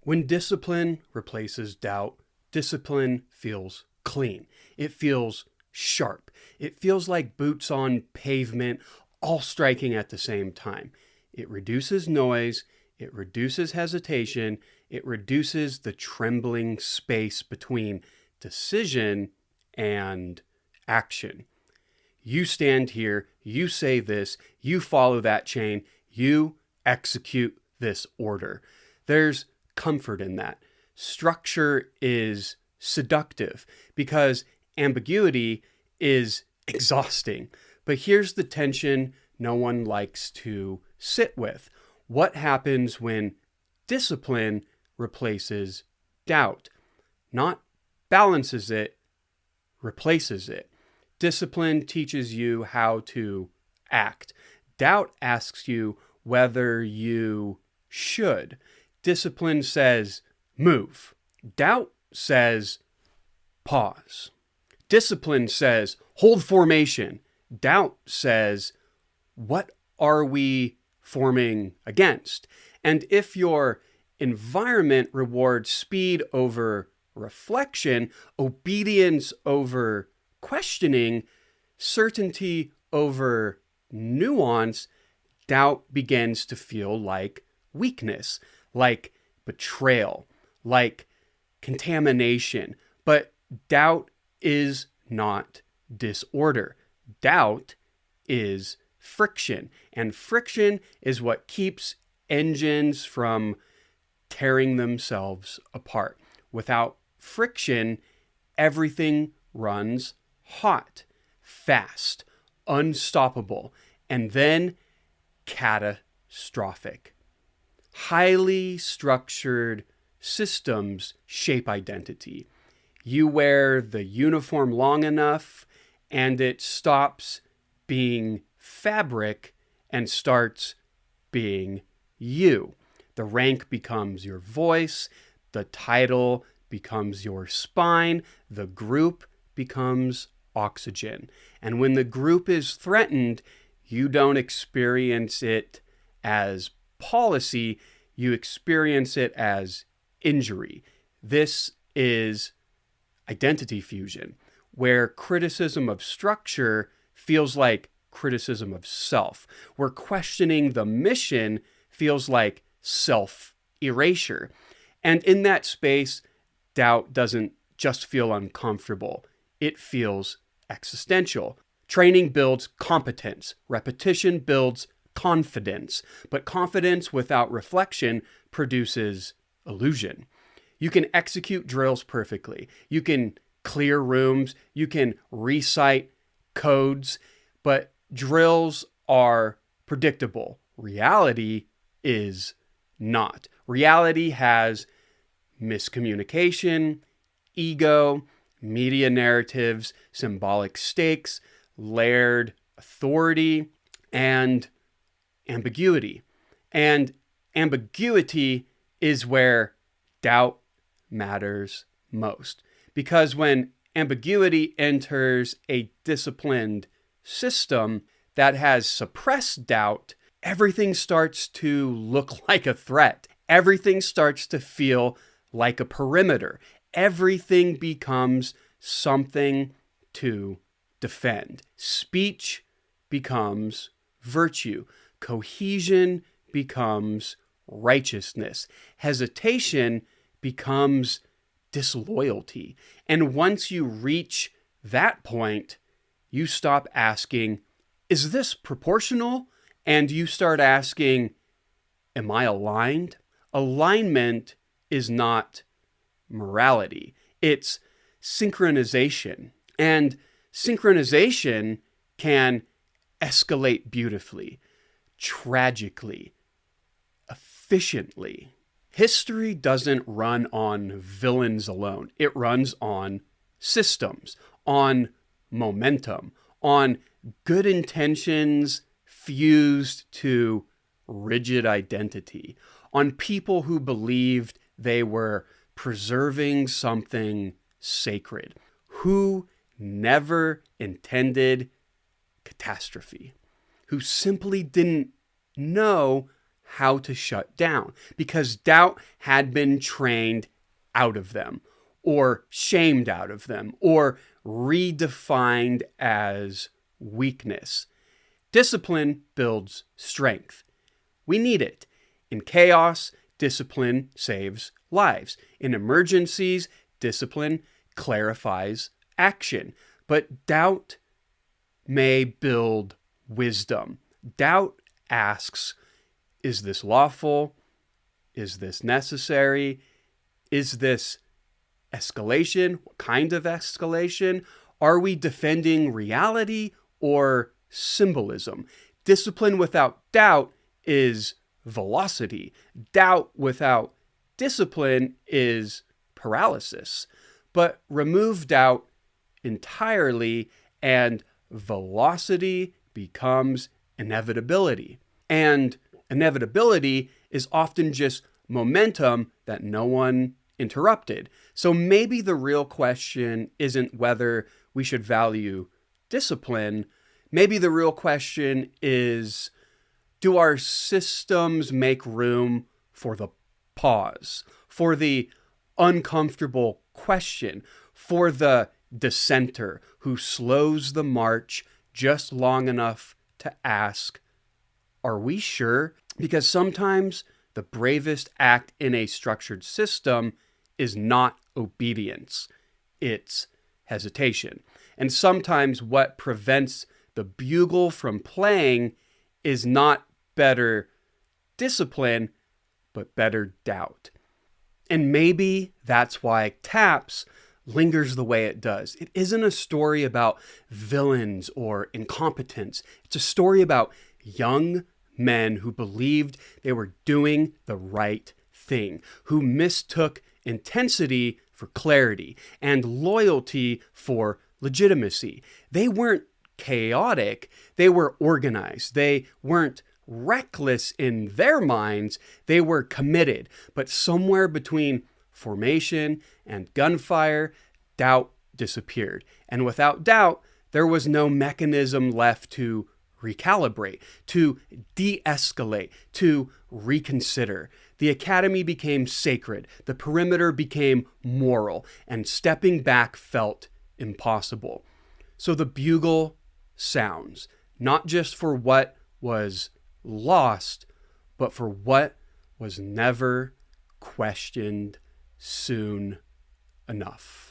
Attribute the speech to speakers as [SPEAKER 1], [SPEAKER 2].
[SPEAKER 1] When discipline replaces doubt, discipline feels clean. It feels sharp. It feels like boots on pavement, all striking at the same time. It reduces noise. It reduces hesitation. It reduces the trembling space between decision and action. You stand here, you say this, you follow that chain, you execute this order. There's comfort in that. Structure is seductive because ambiguity is exhausting. But here's the tension no one likes to sit with. What happens when discipline replaces doubt? Not balances it, replaces it. Discipline teaches you how to act. Doubt asks you whether you should. Discipline says move. Doubt says pause. Discipline says hold formation. Doubt says what are we forming against? And if your environment rewards speed over reflection, obedience over questioning, certainty over nuance, doubt begins to feel like weakness, like betrayal, like contamination. But doubt is not disorder. Doubt is friction. And friction is what keeps engines from tearing themselves apart. Without friction, everything runs hot, fast, unstoppable, and then catastrophic. Highly structured systems shape identity. You wear the uniform long enough, and it stops being fabric and starts being you. The rank becomes your voice, the title becomes your spine, the group becomes oxygen. And when the group is threatened, you don't experience it as policy, you experience it as injury. This is identity fusion, where criticism of structure feels like criticism of self, where questioning the mission feels like self-erasure. And in that space, doubt doesn't just feel uncomfortable. It feels existential. Training builds competence. Repetition builds confidence. But confidence without reflection produces illusion. You can execute drills perfectly. You can clear rooms. You can recite codes. But drills are predictable. Reality is not. Reality has miscommunication, ego, media narratives, symbolic stakes, layered authority, and ambiguity. And ambiguity is where doubt matters most. Because when ambiguity enters a disciplined system that has suppressed doubt, everything starts to look like a threat. Everything starts to feel like a perimeter. Everything becomes something to defend. Speech becomes virtue. Cohesion becomes righteousness. Hesitation becomes disloyalty. And once you reach that point, you stop asking, is this proportional? And you start asking, am I aligned? Alignment is not morality. It's synchronization. And synchronization can escalate beautifully, tragically, efficiently. History doesn't run on villains alone. It runs on systems, on momentum, on good intentions fused to rigid identity, on people who believed they were preserving something sacred, who never intended catastrophe, who simply didn't know how to shut down because doubt had been trained out of them or shamed out of them or redefined as weakness. Discipline builds strength. We need it. In chaos, discipline saves lives. In emergencies, discipline clarifies action. But doubt may build wisdom. Doubt asks, is this lawful? Is this necessary? Is this escalation? What kind of escalation? Are we defending reality or symbolism? Discipline without doubt is velocity. Doubt without discipline is paralysis. But remove doubt entirely and velocity becomes inevitability. And inevitability is often just momentum that no one interrupted. So maybe the real question isn't whether we should value discipline. Maybe the real question is, do our systems make room for the pause, for the uncomfortable question, for the dissenter who slows the march just long enough to ask, are we sure? Because sometimes the bravest act in a structured system is not obedience, it's hesitation. And sometimes what prevents the bugle from playing is not better discipline, but better doubt. And maybe that's why T.A.P.S lingers the way it does. It isn't a story about villains or incompetence. It's a story about young men who believed they were doing the right thing, who mistook intensity for clarity and loyalty for legitimacy. They weren't chaotic, they were organized. They weren't reckless in their minds, they were committed. But somewhere between formation and gunfire, doubt disappeared. And without doubt, there was no mechanism left to recalibrate, to de-escalate, to reconsider. The academy became sacred, the perimeter became moral, and stepping back felt impossible. So the bugle sounds, not just for what was lost, but for what was never questioned soon enough.